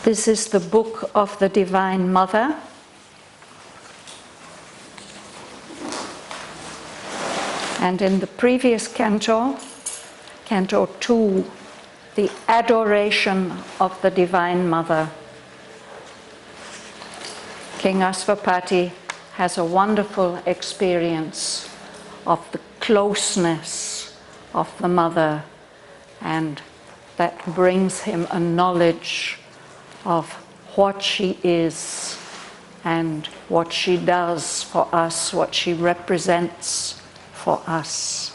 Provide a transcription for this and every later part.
This is the book of the Divine Mother. And in the previous canto, Canto 2, the adoration of the Divine Mother, King Asvapati has a wonderful experience of the closeness of the Mother, and that brings him a knowledge of what she is and what she does for us, what she represents for us.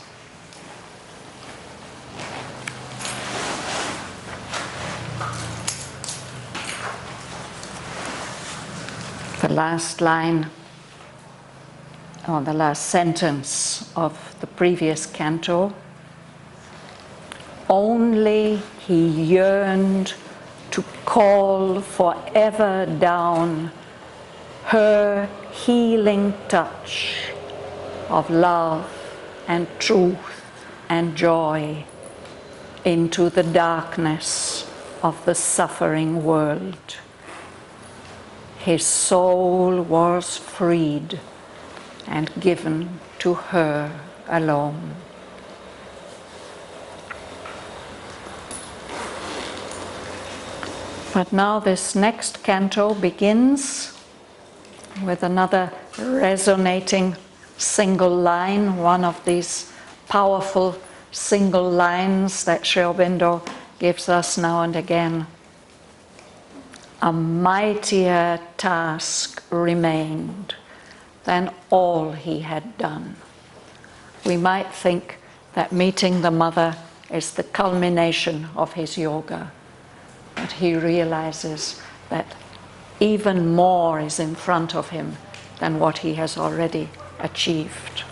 The last line, or the last sentence of the previous canto: only he yearned to call forever down her healing touch of love and truth and joy into the darkness of the suffering world. His soul was freed and given to her alone. But now this next canto begins with another resonating single line, one of these powerful single lines that Sri Aurobindo gives us now and again. A mightier task remained than all he had done. We might think that meeting the Mother is the culmination of his yoga, but he realizes that even more is in front of him than what he has already achieved.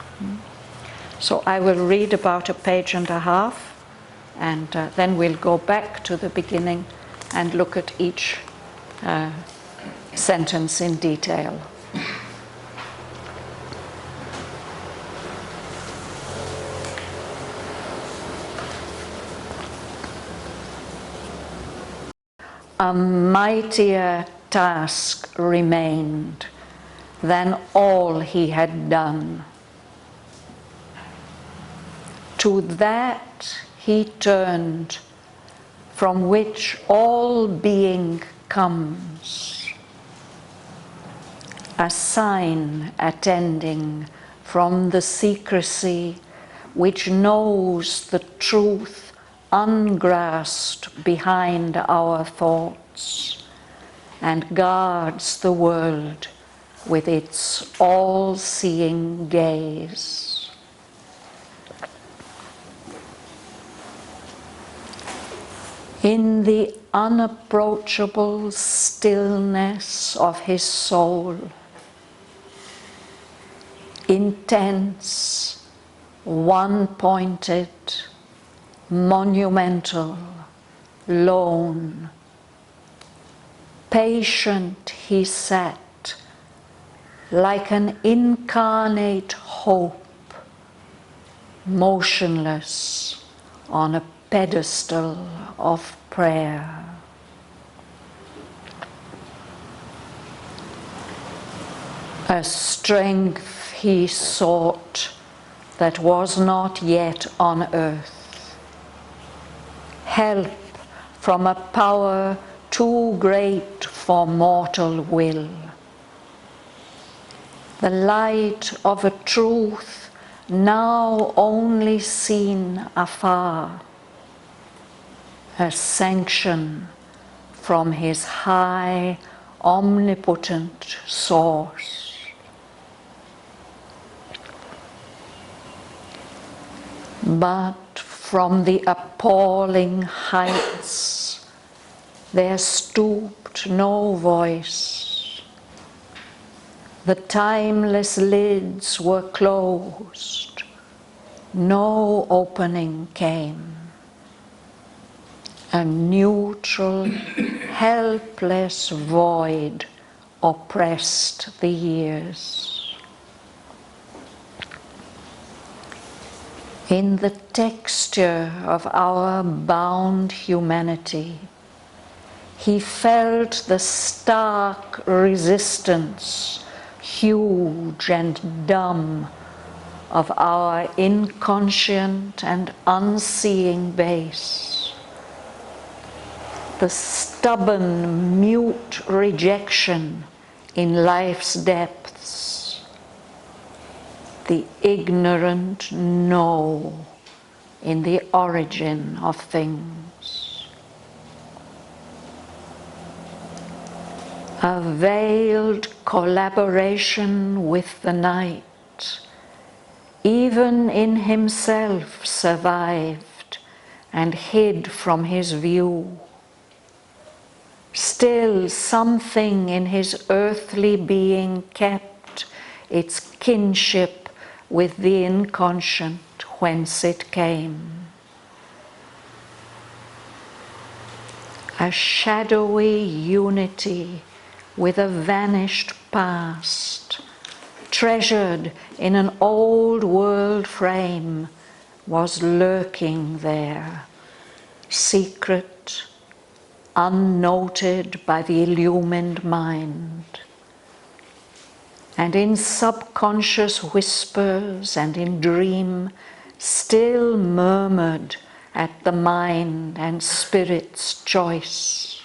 So I will read about a page and a half, and then we'll go back to the beginning and look at each sentence in detail. A mightier task remained than all he had done. To that he turned, from which all being comes, a sign attending from the secrecy which knows the truth ungrasped behind our thoughts and guards the world with its all-seeing gaze. In the unapproachable stillness of his soul, intense, one-pointed, monumental, lone, patient he sat, like an incarnate hope, motionless on a pedestal of prayer. A strength he sought that was not yet on earth, help from a power too great for mortal will, the light of a truth now only seen afar, a sanction from his high, omnipotent source. But from the appalling heights there stooped no voice. The timeless lids were closed, no opening came. A neutral, helpless void oppressed the years. In the texture of our bound humanity, he felt the stark resistance, huge and dumb, of our inconscient and unseeing base. The stubborn, mute rejection in life's depths. The ignorant no in the origin of things. A veiled collaboration with the night, even in himself survived and hid from his view. Still something in his earthly being kept its kinship with the inconscient whence it came. A shadowy unity with a vanished past, treasured in an old world frame, was lurking there, secret, unnoted by the illumined mind. And in subconscious whispers and in dream, still murmured at the mind and spirit's choice.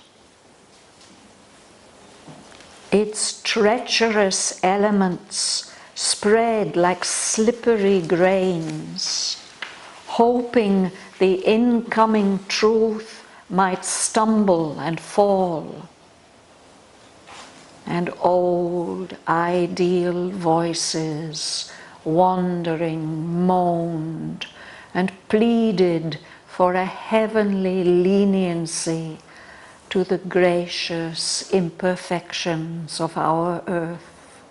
Its treacherous elements spread like slippery grains, hoping the incoming truth might stumble and fall. And old ideal voices wandering moaned and pleaded for a heavenly leniency to the gracious imperfections of our earth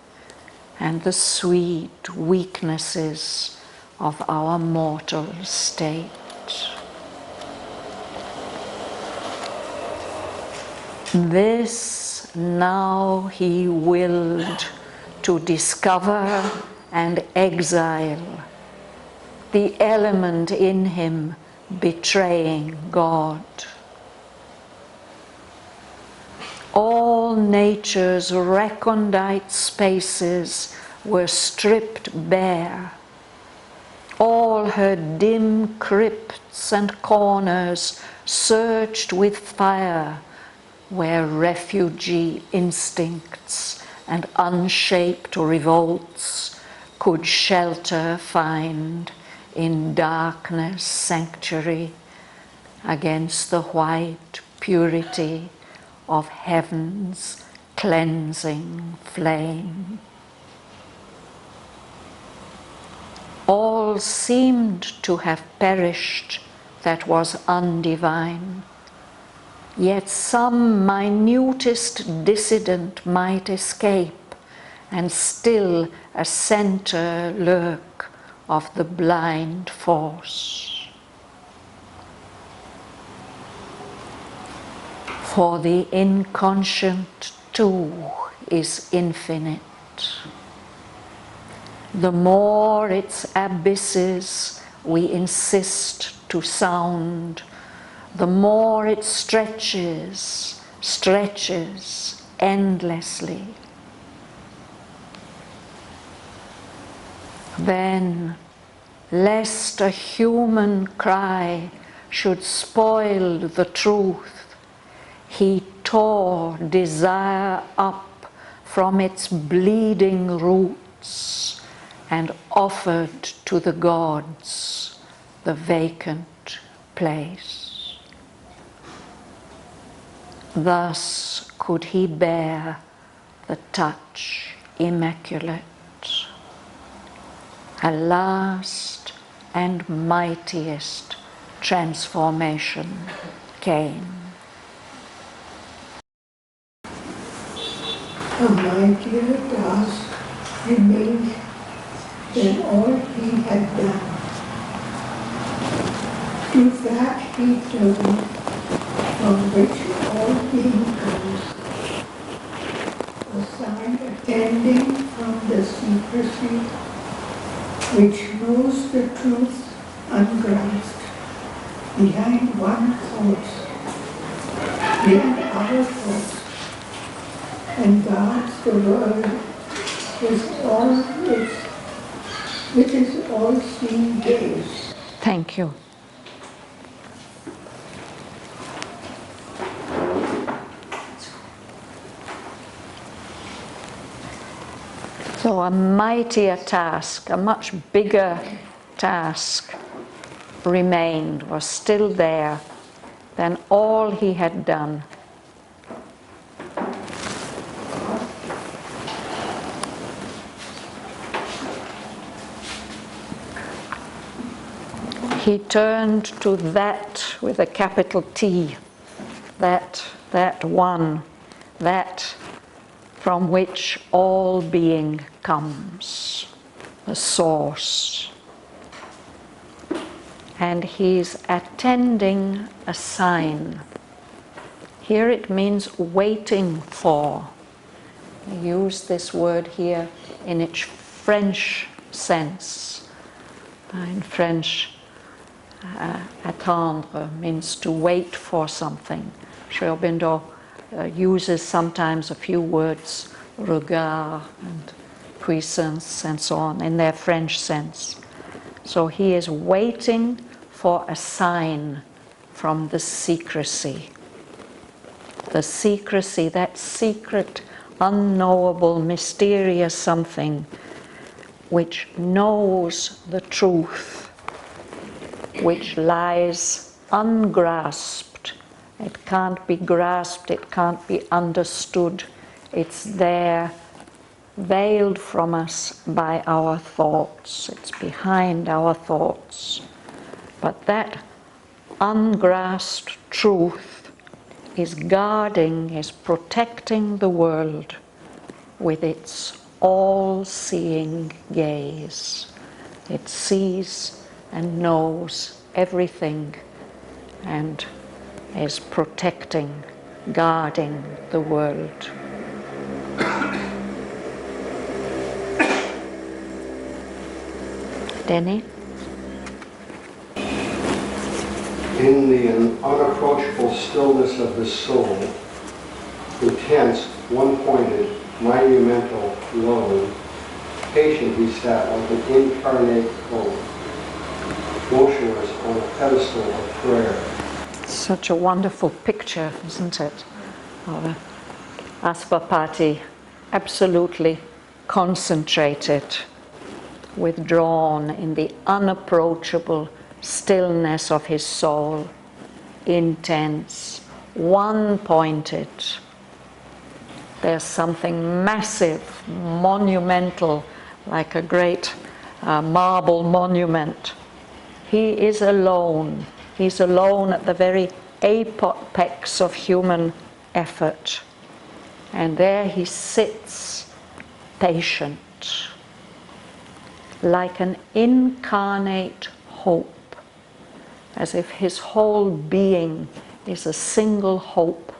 and the sweet weaknesses of our mortal state. This now he willed to discover and exile, the element in him betraying God. All nature's recondite spaces were stripped bare. All her dim crypts and corners searched with fire, where refugee instincts and unshaped revolts could shelter find in darkness sanctuary against the white purity of heaven's cleansing flame. All seemed to have perished that was undivine, yet some minutest dissident might escape, and still a center lurk of the blind force. For the inconscient too is infinite. The more its abysses we insist to sound, the more it stretches endlessly. Then, lest a human cry should spoil the truth, he tore desire up from its bleeding roots and offered to the gods the vacant place. Thus could he bear the touch immaculate. A last and mightiest transformation came. A mightier task remained than all he had done. To that he turned, from which all being comes, a sign attending from the secrecy which knows the truth ungrasped behind one thought, behind our and guards the world with his all-seeing gaze. Thank you. So a mightier task, a much bigger task remained, was still there than all he had done. He turned to that with a capital T, that one, that from which all being comes, the source. And he's attending a sign. Here it means waiting for. I use this word here in its French sense. In French, attendre means to wait for something. Sri Aurobindo uses sometimes a few words, regard and puissance and so on, in their French sense. So he is waiting for a sign from the secrecy. The secrecy, that secret, unknowable, mysterious something which knows the truth, which lies ungrasped. It can't be grasped, it can't be understood. It's there, veiled from us by our thoughts. It's behind our thoughts. But that ungrasped truth is guarding, is protecting the world with its all-seeing gaze. It sees and knows everything and is protecting, guarding the world. Denny? In the unapproachable stillness of the soul, intense, one-pointed, monumental, lone, patient he sat like an incarnate cone, motionless on a pedestal of prayer. Such a wonderful picture, isn't it? Of Asvapati, absolutely concentrated, withdrawn in the unapproachable stillness of his soul, intense, one-pointed. There's something massive, monumental, like a great marble monument. He is alone. He's alone at the very apex of human effort. And there he sits, patient, like an incarnate hope, as if his whole being is a single hope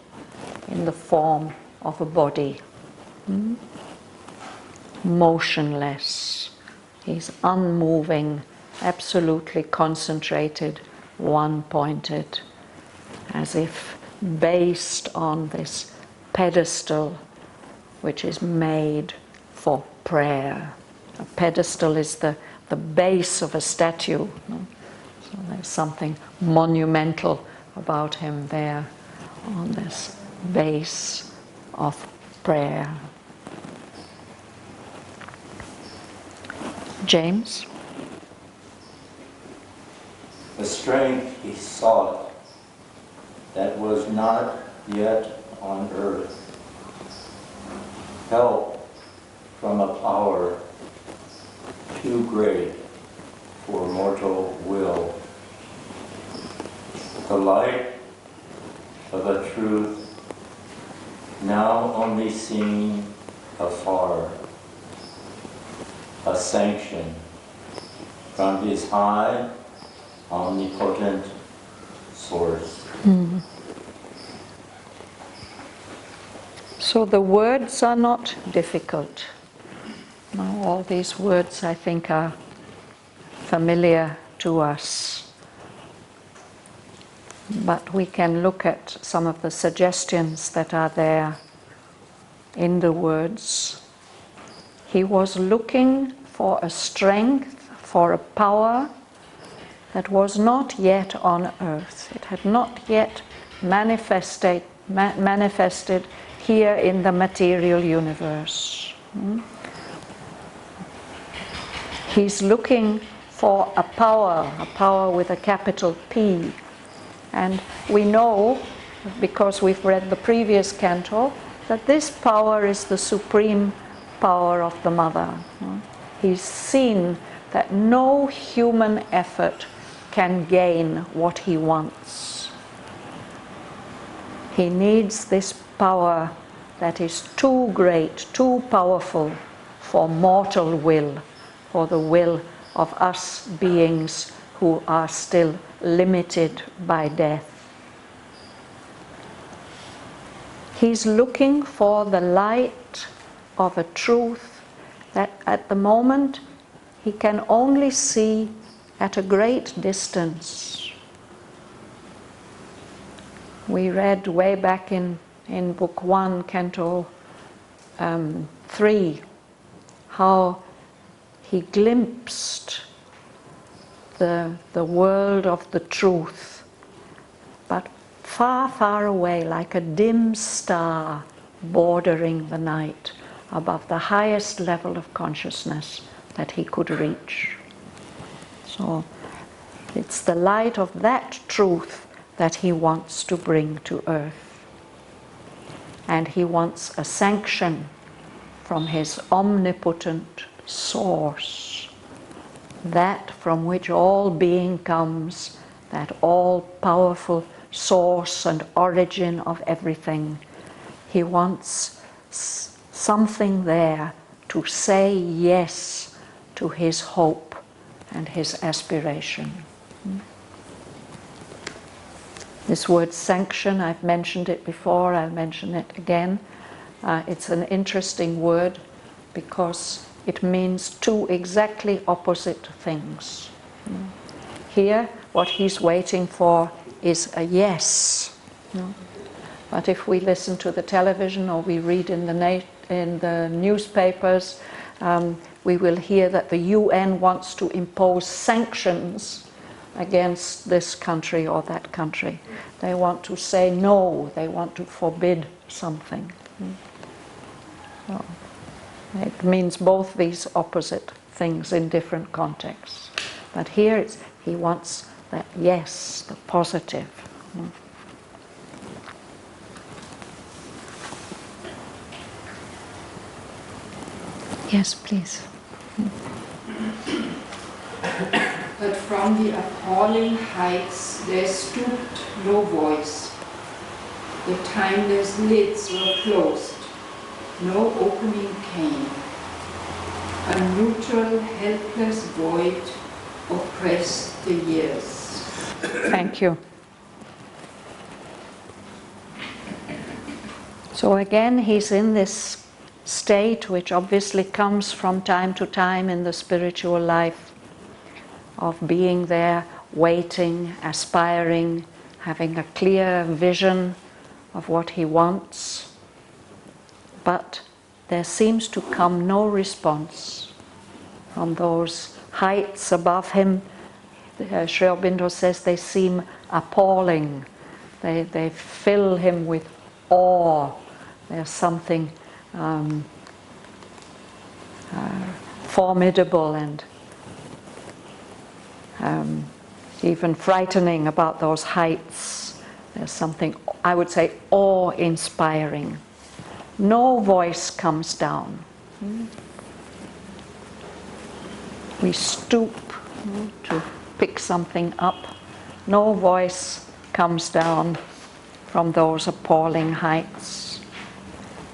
in the form of a body. Motionless. He's unmoving, absolutely concentrated, one-pointed, as if based on this pedestal which is made for prayer. A pedestal is the base of a statue. So there's something monumental about him there on this base of prayer. James? The strength he sought that was not yet on earth. Help from a power too great for mortal will. The light of a truth now only seen afar. A sanction from his high, omnipotent source. So the words are not difficult. Now, all these words, I think, are familiar to us. But we can look at some of the suggestions that are there. in the words. He was looking for a strength, for a power that was not yet on earth. It had not yet manifested here in the material universe. He's looking for a power with a capital P. And we know, because we've read the previous canto, that this power is the supreme power of the Mother. He's seen that no human effort can gain what he wants. He needs this power that is too great, too powerful for mortal will, for the will of us beings who are still limited by death. He's looking for the light of a truth that at the moment he can only see at a great distance. We read way back in Book 1, Canto 3, how he glimpsed the world of the truth, but far, far away, like a dim star bordering the night, above the highest level of consciousness that he could reach. So it's the light of that truth that he wants to bring to earth. And he wants a sanction from his omnipotent source, that from which all being comes, that all-powerful source and origin of everything. He wants something there to say yes to his hope and his aspiration. This word sanction, I've mentioned it before, I'll mention it again. It's an interesting word because it means two exactly opposite things. Here, what he's waiting for is a yes. But if we listen to the television or we read in the newspapers, we will hear that the UN wants to impose sanctions against this country or that country. They want to say no, they want to forbid something. So it means both these opposite things in different contexts. But here he wants that yes, the positive. Yes, please. But from the appalling heights there stooped no voice. The timeless lids were closed. No opening came. A neutral, helpless void oppressed the years. Thank you. So again, he's in this state which obviously comes from time to time in the spiritual life, of being there, waiting, aspiring, having a clear vision of what he wants. But there seems to come no response from those heights above him. Sri Aurobindo says they seem appalling. They fill him with awe. There's something formidable and even frightening about those heights. There's something, I would say, awe-inspiring. No voice comes down. We stoop to pick something up. No voice comes down from those appalling heights.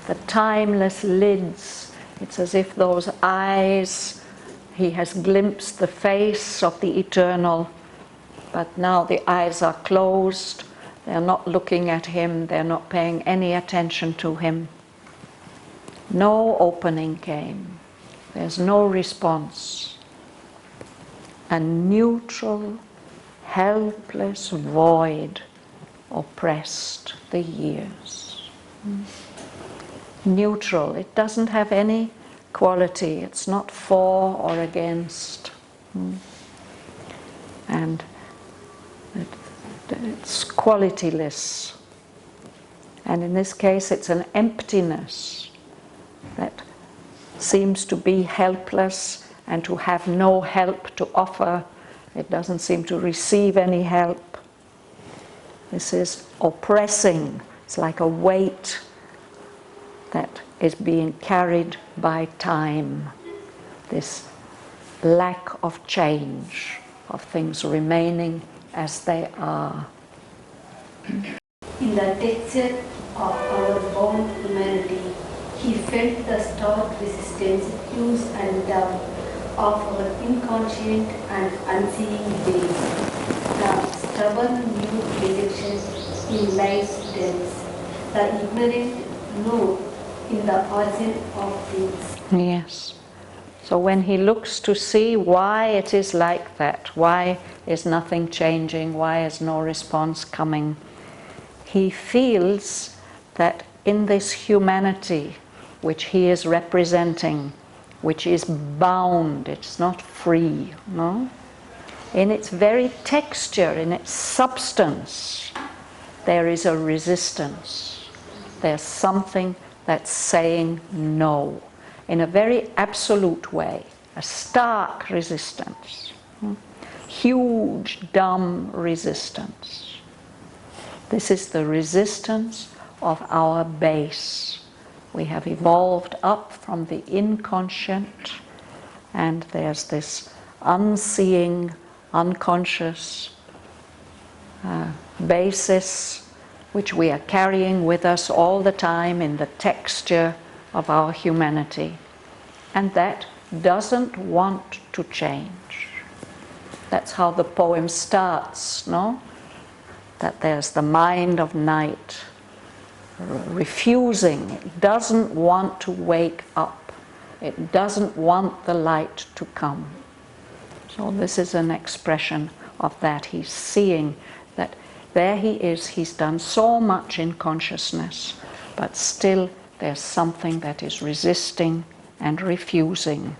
The timeless lids, it's as if those eyes, he has glimpsed the face of the eternal, but now the eyes are closed. They're not looking at him, they're not paying any attention to him. No opening came. There's no response. A neutral, helpless void oppressed the years. neutral. It doesn't have any quality. It's not for or against. And it's qualityless. And in this case, it's an emptiness that seems to be helpless and to have no help to offer. It doesn't seem to receive any help. This is oppressing. It's like a weight that is being carried by time. This lack of change, of things remaining as they are. In the texture of our bound humanity, he felt the stark resistance, hues and doubt of our inconscient and unseeing ways, the stubborn mute rejection in life's depths, the ignorant no in the origin of things. Yes. So when he looks to see why it is like that, why is nothing changing, why is no response coming, he feels that in this humanity which he is representing, which is bound, it's not free, no? In its very texture, in its substance, there is a resistance. There's something that's saying no, in a very absolute way, a stark resistance, huge, dumb resistance. This is the resistance of our base. We have evolved up from the inconscient, and there's this unseeing, unconscious basis which we are carrying with us all the time in the texture of our humanity. And that doesn't want to change. That's how the poem starts, no? That there's the mind of night refusing. It doesn't want to wake up. It doesn't want the light to come. So this is an expression of that. He's seeing that there he is, he's done so much in consciousness, but still there's something that is resisting and refusing.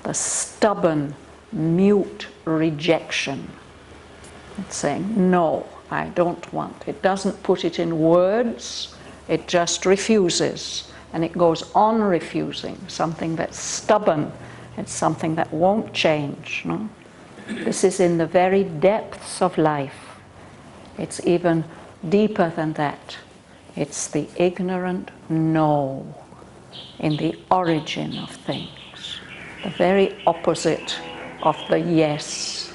The stubborn, mute rejection. It's saying, no, I don't want. It doesn't put it in words, it just refuses. And it goes on refusing, something that's stubborn. It's something that won't change. No? This is in the very depths of life. It's even deeper than that. It's the ignorant no in the origin of things. The very opposite of the yes.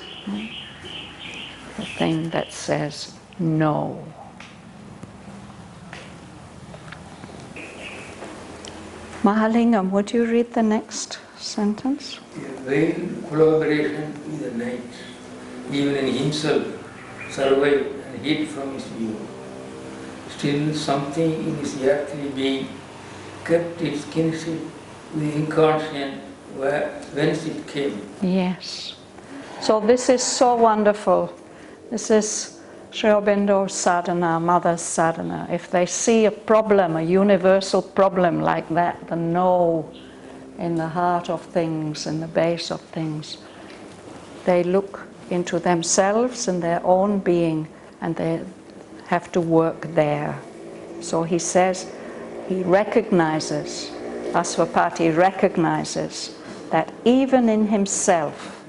The thing that says no. Mahalingam, would you read the next sentence? Vain collaboration with the night, even in himself, survived and hid from his view. Still something in his earthly being kept its kinship with the inconscient whence it came. Yes. So this is so wonderful. This is Sri Aurobindo's sadhana, mother's sadhana. If they see a problem, a universal problem like that, the no in the heart of things, in the base of things, they look into themselves and their own being, and they have to work there. So he says, he recognizes, Asvapati recognizes that even in himself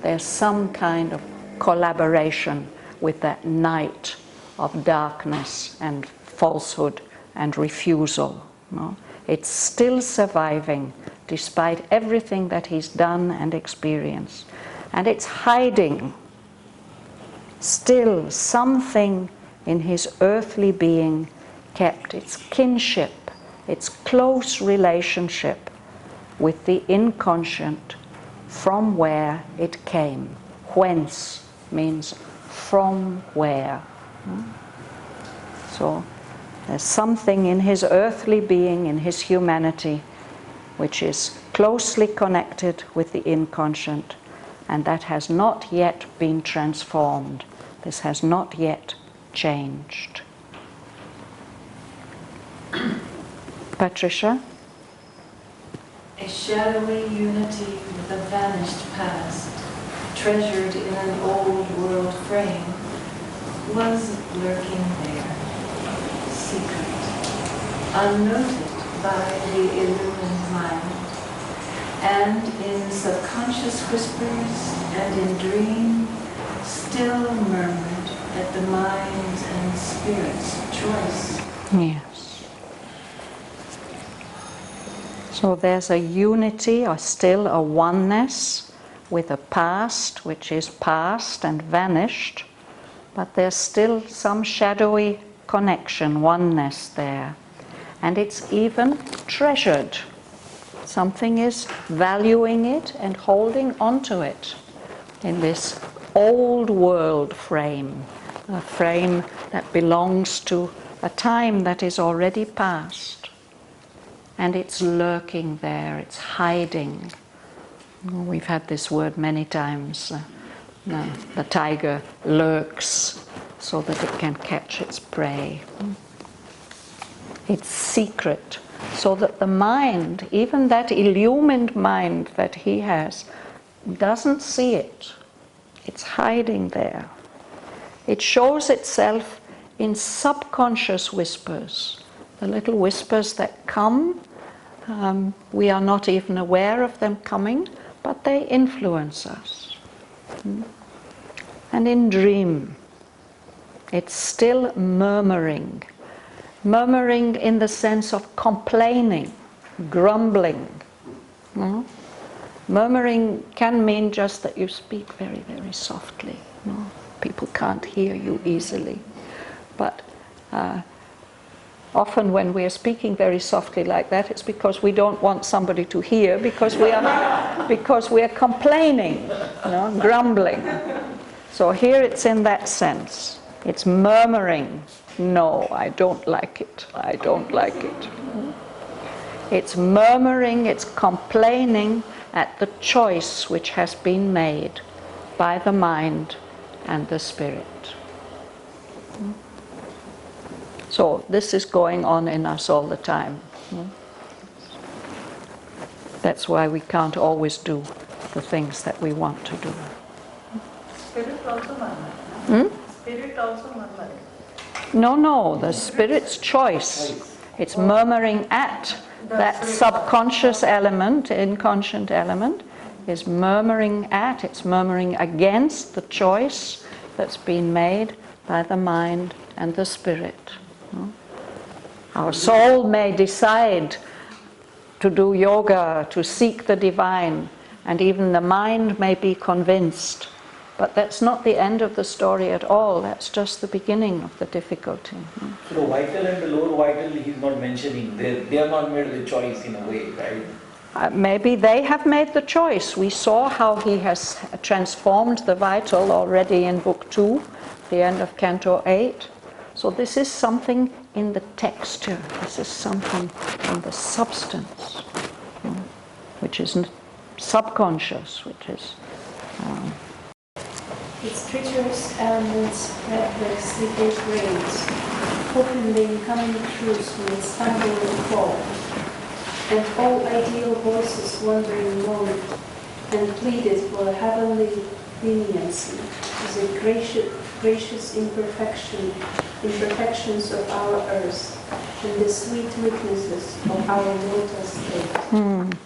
there's some kind of collaboration with that night of darkness and falsehood and refusal. No? It's still surviving despite everything that he's done and experienced. And it's hiding still something in his earthly being kept its kinship, its close relationship with the inconscient from where it came. Whence means from where. So there's something in his earthly being, in his humanity, which is closely connected with the inconscient, and that has not yet been transformed. This has not yet changed. Patricia? A shadowy unity with a vanished past, treasured in an old world frame, was lurking there, secret, unnoted by the illumined mind, and in subconscious whispers and in dream still murmured at the mind's and spirit's choice. Yes. So there's a unity, or still a oneness with a past which is past and vanished, but there's still some shadowy connection, oneness there. And it's even treasured. Something is valuing it and holding onto it in this old world frame, a frame that belongs to a time that is already past. And it's lurking there, it's hiding. We've had this word many times. The tiger lurks so that it can catch its prey. It's secret, so that the mind, even that illumined mind that he has, doesn't see it. It's hiding there. It shows itself in subconscious whispers, the little whispers that come. We are not even aware of them coming, but they influence us. And in dream, it's still murmuring. Murmuring in the sense of complaining, grumbling. Murmuring can mean just that you speak very, very softly. People can't hear you easily. But often when we are speaking very softly like that, it's because we don't want somebody to hear, because we are complaining, grumbling. So here it's in that sense. It's murmuring. No, I don't like it. I don't like it. It's murmuring, it's complaining at the choice which has been made by the mind and the spirit. So this is going on in us all the time. That's why we can't always do the things that we want to do. Spirit also murmured. Spirit also murmured. No, the spirit's choice. It's murmuring at that subconscious element, inconscient element, is murmuring at, it's murmuring against the choice that's been made by the mind and the spirit. Our soul may decide to do yoga, to seek the divine, and even the mind may be convinced. But that's not the end of the story at all. That's just the beginning of the difficulty. So the vital and the lower vital he's not mentioning. They are not made the choice in a way, right? Maybe they have made the choice. We saw how he has transformed the vital already in Book 2, the end of Canto 8. So this is something in the texture. This is something in the substance, which is subconscious, which is... Its treacherous elements spread like slippery grains, hoping the incoming truths may stumble and fall. And all ideal voices wandering moaned and pleaded for heavenly leniency as a gracious imperfections of our earth and the sweet weaknesses of our mortal state.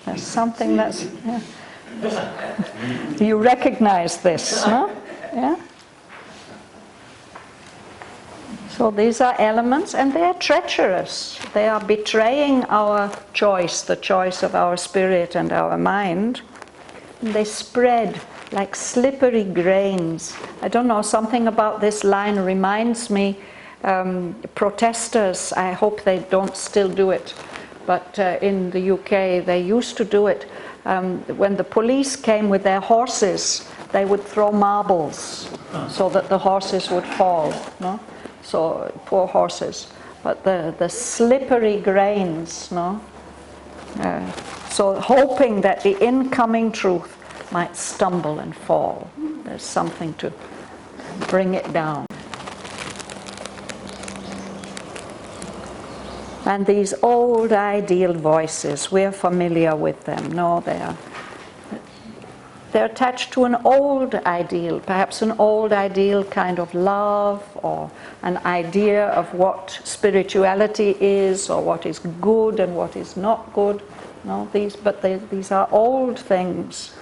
There's something that's... Yeah. You recognize this, no? Yeah? So these are elements, and they are treacherous. They are betraying our choice, the choice of our spirit and our mind. And they spread like slippery grains. I don't know, something about this line reminds me, protesters, I hope they don't still do it, but in the UK they used to do it. When the police came with their horses, they would throw marbles so that the horses would fall. No? So poor horses. But the slippery grains, no? So hoping that the incoming truth might stumble and fall. There's something to bring it down. And these old ideal voices, we're familiar with them. No, they're attached to an old ideal, perhaps an old ideal kind of love, or an idea of what spirituality is, or what is good and what is not good. No, these are old things.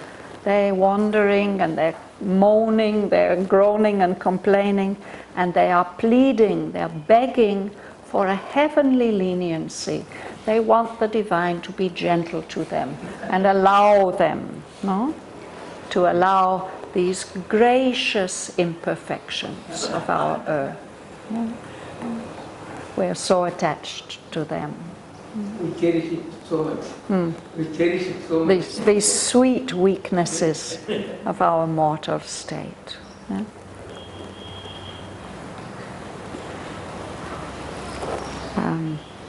They're wandering and they're moaning, they're groaning and complaining, and they are pleading, they're begging for a heavenly leniency. They want the divine to be gentle to them and allow them, no? To allow these gracious imperfections of our earth. Yeah. We're so attached to them. We cherish it so much. We cherish it so much. These sweet weaknesses of our mortal state. Yeah.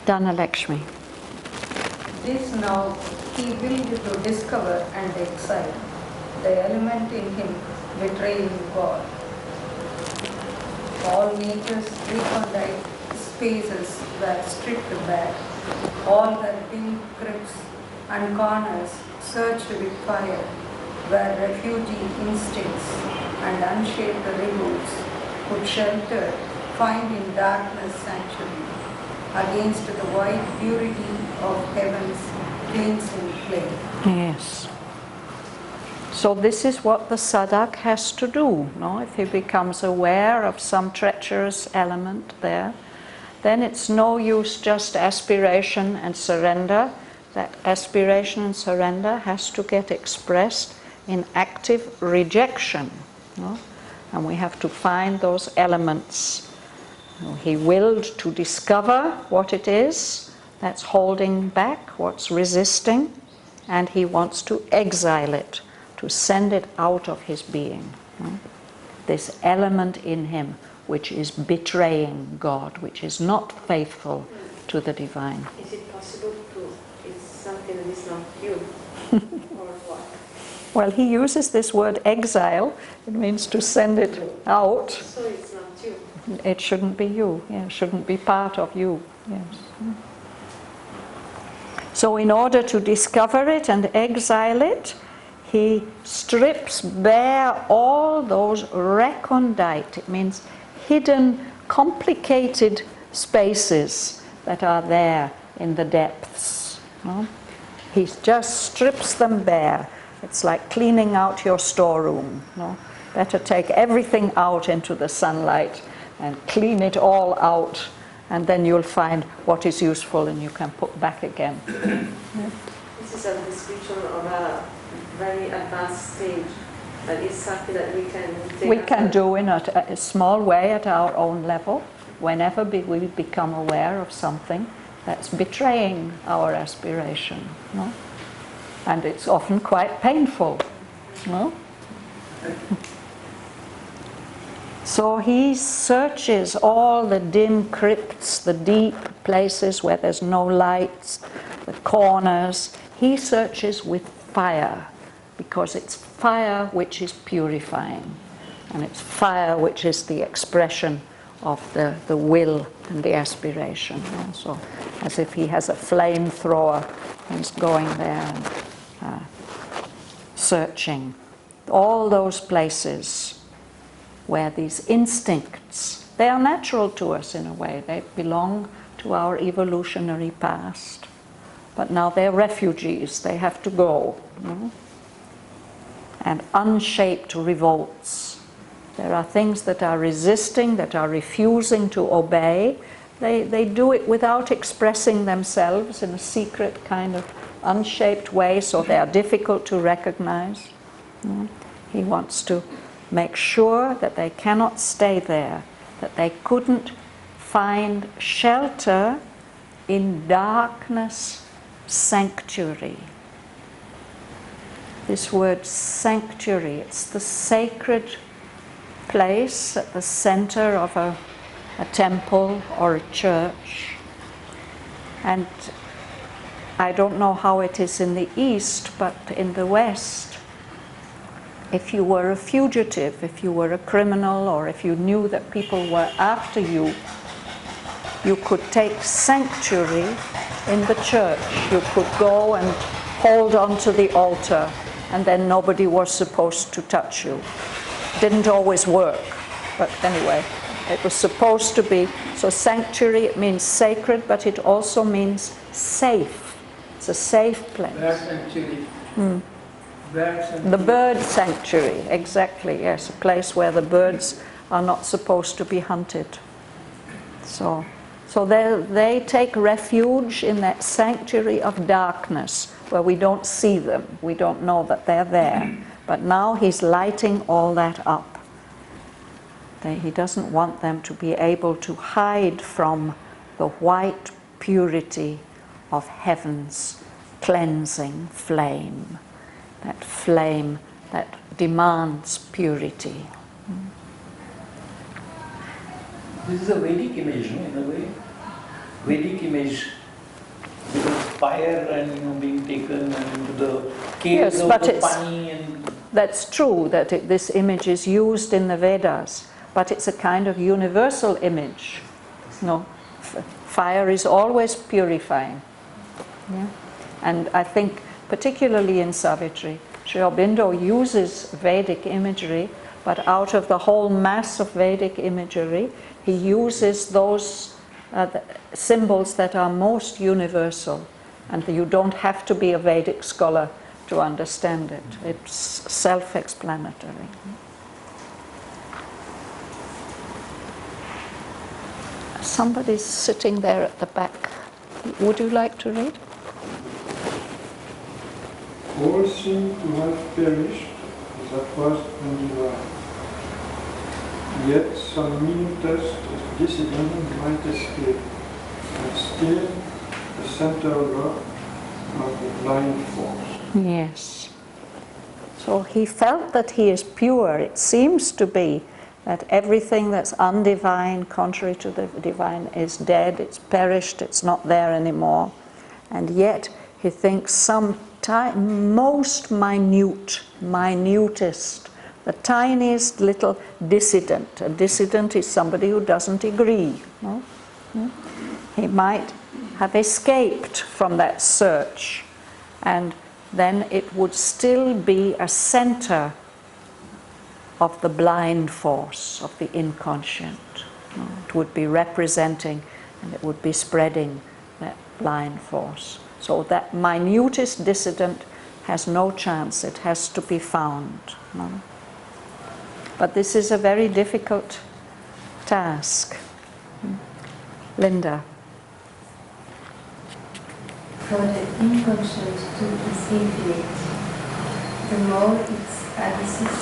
Dhanalakshmi. This now he willed to discover and excite, the element in him betraying God. All nature's recondite spaces were stripped back, all her dim crypts and corners searched with fire, where refugee instincts and unshaped rigours could shelter, find in darkness sanctuary, against the white purity of heaven's cleansing flame. Yes. So this is what the sadhak has to do, no? If he becomes aware of some treacherous element there, then it's no use just aspiration and surrender. That aspiration and surrender has to get expressed in active rejection, no? And we have to find those elements. He willed to discover what it is that's holding back, what's resisting, and he wants to exile it, to send it out of his being. This element in him which is betraying God, which is not faithful to the divine. Is it possible to, it's something that is not you, or what? Well, he uses this word exile. It means to send it out. So it's not you. It shouldn't be you. Yeah, it shouldn't be part of you. Yes. So in order to discover it and exile it, he strips bare all those recondite, it means hidden, complicated spaces that are there in the depths. No? He just strips them bare. It's like cleaning out your storeroom. No? Better take everything out into the sunlight and clean it all out, and then you'll find what is useful and you can put back again. Yeah. This is a description of a very advanced stage. That is something that we can take. We can do in a small way at our own level, whenever we become aware of something that's betraying our aspiration. No? And it's often quite painful. No? So he searches all the dim crypts, the deep places where there's no lights, the corners. He searches with fire, because it's fire which is purifying, and it's fire which is the expression of the will and the aspiration. So as if he has a flamethrower, he's going there and searching all those places where these instincts, they are natural to us in a way, they belong to our evolutionary past, but now they're refugees, they have to go. And unshaped revolts. There are things that are resisting, that are refusing to obey. They do it without expressing themselves in a secret kind of unshaped way, so they are difficult to recognize. He wants to make sure that they cannot stay there, that they couldn't find shelter in darkness, sanctuary. This word sanctuary, it's the sacred place at the center of a temple or a church. And I don't know how it is in the East, but in the West, if you were a fugitive, if you were a criminal, or if you knew that people were after you, you could take sanctuary in the church. You could go and hold on to the altar, and then nobody was supposed to touch you. Didn't always work, but anyway, it was supposed to be. So sanctuary, it means sacred, but it also means safe. It's a safe place. Bird sanctuary. Bird sanctuary. The bird sanctuary, exactly, yes. A place where the birds are not supposed to be hunted. So they take refuge in that sanctuary of darkness where we don't see them. We don't know that they're there. But now he's lighting all that up. He doesn't want them to be able to hide from the white purity of heaven's cleansing flame. That flame that demands purity. This is a Vedic image, no, in a way. Vedic image, because fire and being taken into the caves of the Pani and... That's true that this image is used in the Vedas, but it's a kind of universal image. No, fire is always purifying. Yeah? And I think particularly in Savitri, Sri Aurobindo uses Vedic imagery, but out of the whole mass of Vedic imagery, he uses those symbols that are most universal, and you don't have to be a Vedic scholar to understand it. It's self-explanatory. Somebody's sitting there at the back. Would you like to read? All seem to have perished that was undivine. Yet some minutest dissident might escape, and still the center of the blind force. Yes. So he felt that he is pure. It seems to be that everything that's undivine, contrary to the divine, is dead, it's perished, it's not there anymore. And yet he thinks some most minutest, the tiniest little dissident. A dissident is somebody who doesn't agree. No? He might have escaped from that search, and then it would still be a center of the blind force, of the inconscient. It would be representing, and it would be spreading that blind force. So that minutest dissident has no chance. It has to be found. But this is a very difficult task. Linda. For the inconscient to is infinite. The more its abysses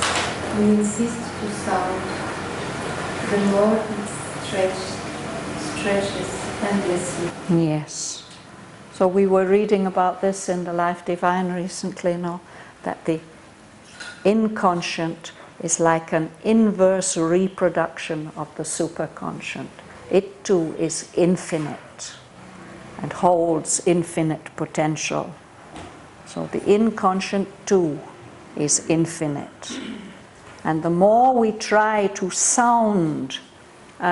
we insist to sound, the more it stretches endlessly. Yes. So we were reading about this in the Life Divine recently, that the inconscient is like an inverse reproduction of the superconscient. It too is infinite and holds infinite potential. So the inconscient too is infinite. And the more we try to sound,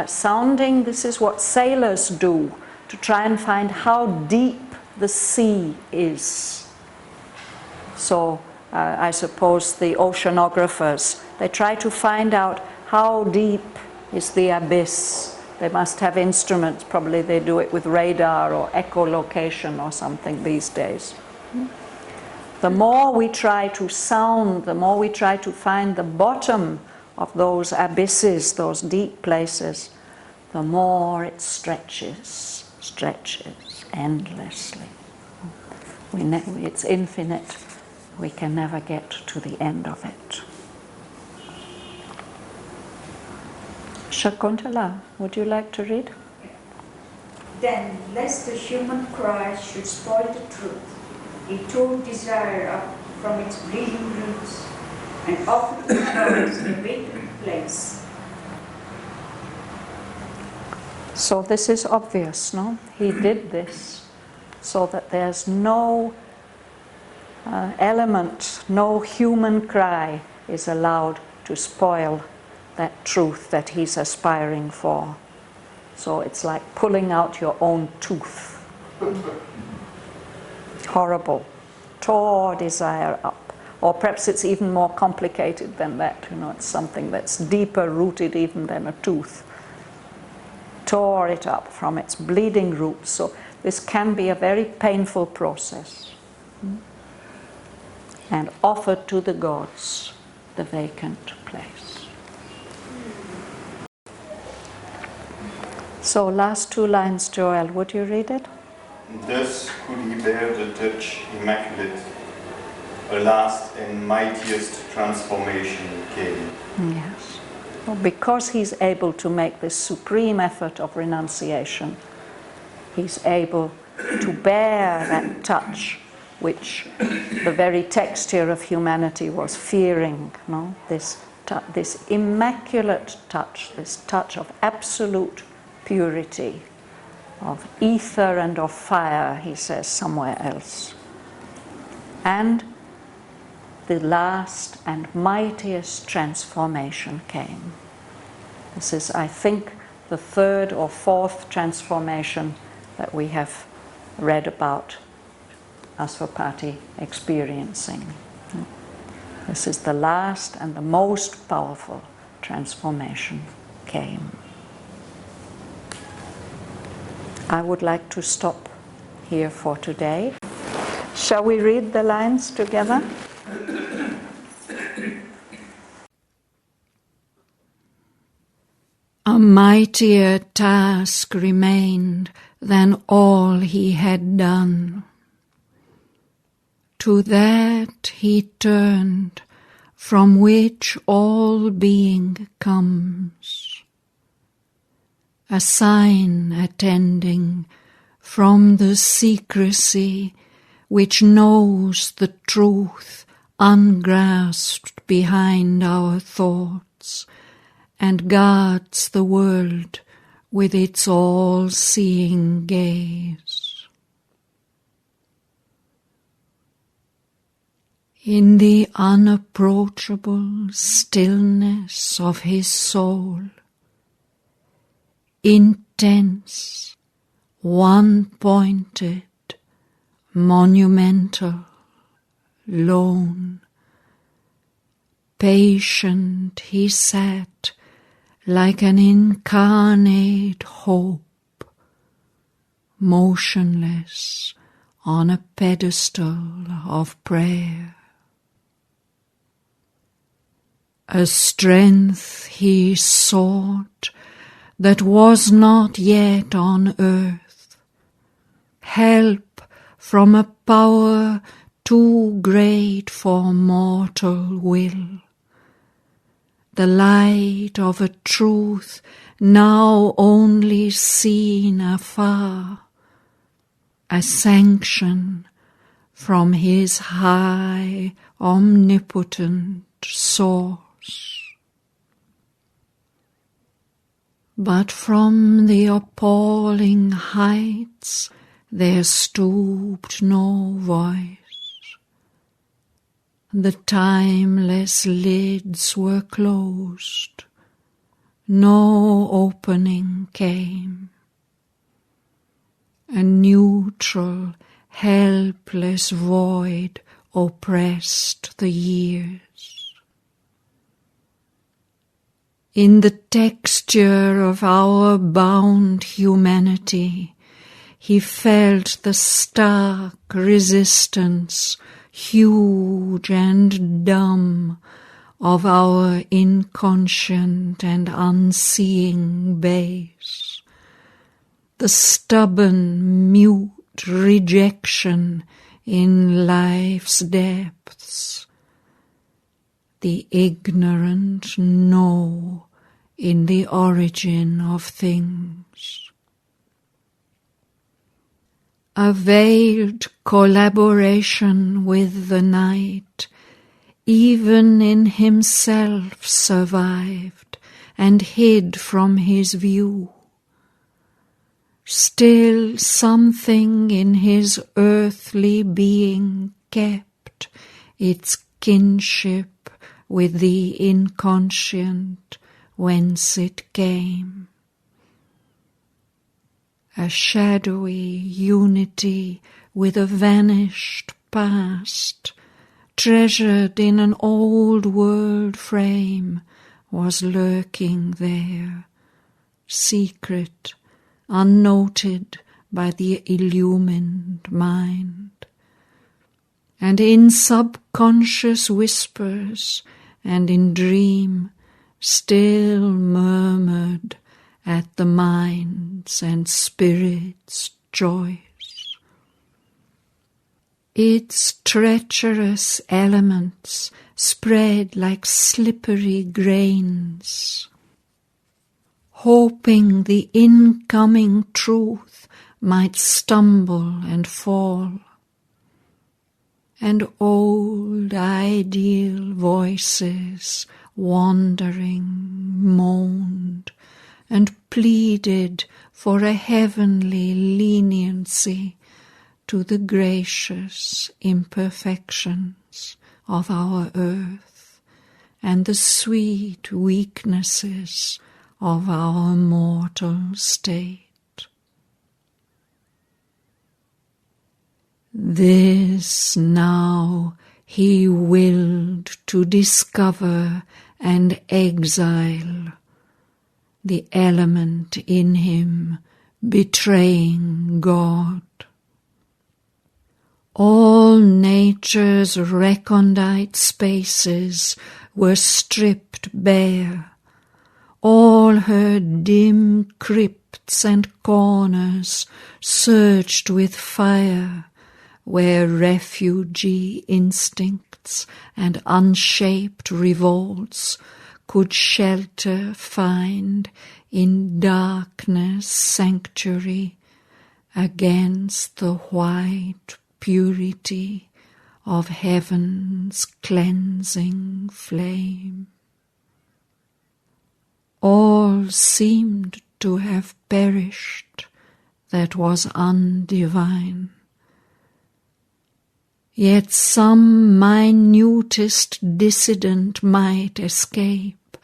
sounding, this is what sailors do, to try and find how deep the sea is. So I suppose the oceanographers, they try to find out how deep is the abyss. They must have instruments, probably they do it with radar or echolocation or something these days. The more we try to sound, the more we try to find the bottom of those abysses, those deep places, the more it stretches endlessly. It's infinite. We can never get to the end of it. Shakuntala, would you like to read? Then, lest the human cry should spoil the truth, he tore desire up from its bleeding roots and offered to flowers a vacant place. So this is obvious, no? He did this so that there's no element, no human cry is allowed to spoil that truth that he's aspiring for. So it's like pulling out your own tooth. Horrible. Tore desire up. Or perhaps it's even more complicated than that. It's something that's deeper rooted even than a tooth. Tore it up from its bleeding roots. So this can be a very painful process. And offered to the gods the vacant place. So last two lines, Joel, would you read it? Thus could he bear the touch immaculate. A last and mightiest transformation came. Yes. Well, because he's able to make this supreme effort of renunciation, he's able to bear that touch which the very texture of humanity was fearing. No? This immaculate touch, this touch of absolute purity, of ether and of fire, he says somewhere else. And the last and mightiest transformation came. This is, I think, the third or fourth transformation that we have read about Asvapati experiencing. This is the last and the most powerful transformation came. I would like to stop here for today. Shall we read the lines together? A mightier task remained than all he had done. To that he turned, from which all being comes, a sign attending from the secrecy which knows the truth ungrasped behind our thoughts, and guards the world with its all-seeing gaze. In the unapproachable stillness of his soul, intense, one-pointed, monumental, lone, patient he sat like an incarnate hope, motionless on a pedestal of prayer. A strength he sought that was not yet on earth, help from a power too great for mortal will, the light of a truth now only seen afar, a sanction from his high, omnipotent source. But from the appalling heights there stooped no voice. The timeless lids were closed, no opening came. A neutral, helpless void oppressed the years. In the texture of our bound humanity, he felt the stark resistance, huge and dumb, of our inconscient and unseeing base, the stubborn, mute rejection in life's depths, the ignorant no in the origin of things. A veiled collaboration with the night, even in himself survived and hid from his view. Still something in his earthly being kept its kinship with the inconscient whence it came. a shadowy unity with a vanished past, treasured in an old world frame, was lurking there, secret, unnoted by the illumined mind. And in subconscious whispers and in dream still murmured at the mind's and spirit's joys. Its treacherous elements spread like slippery grains, hoping the incoming truth might stumble and fall. And old ideal voices wandering moaned and pleaded for a heavenly leniency to the gracious imperfections of our earth and the sweet weaknesses of our mortal state. This now he willed to discover and exile, the element in him betraying God. All nature's recondite spaces were stripped bare, all her dim crypts and corners searched with fire, where refugee instincts and unshaped revolts could shelter find in darkness sanctuary against the white purity of heaven's cleansing flame. All seemed to have perished that was undivine. Yet some minutest dissident might escape,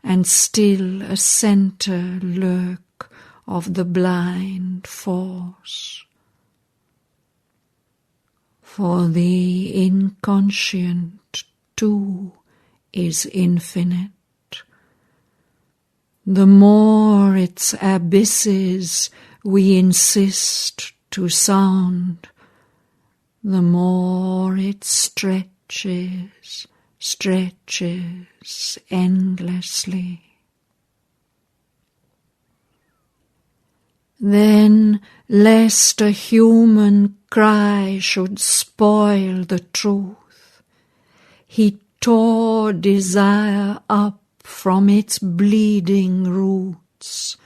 and still a centre lurk of the blind force. For the inconscient too is infinite. The more its abysses we insist to sound, the more it stretches endlessly. Then, lest a human cry should spoil the truth, he tore desire up from its bleeding roots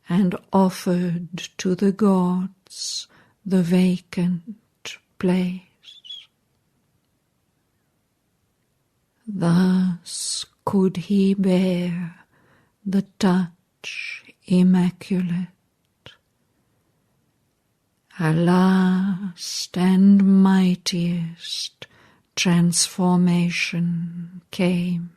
and offered to the gods the vacant place. Thus could he bear the touch immaculate. A last and mightiest transformation came.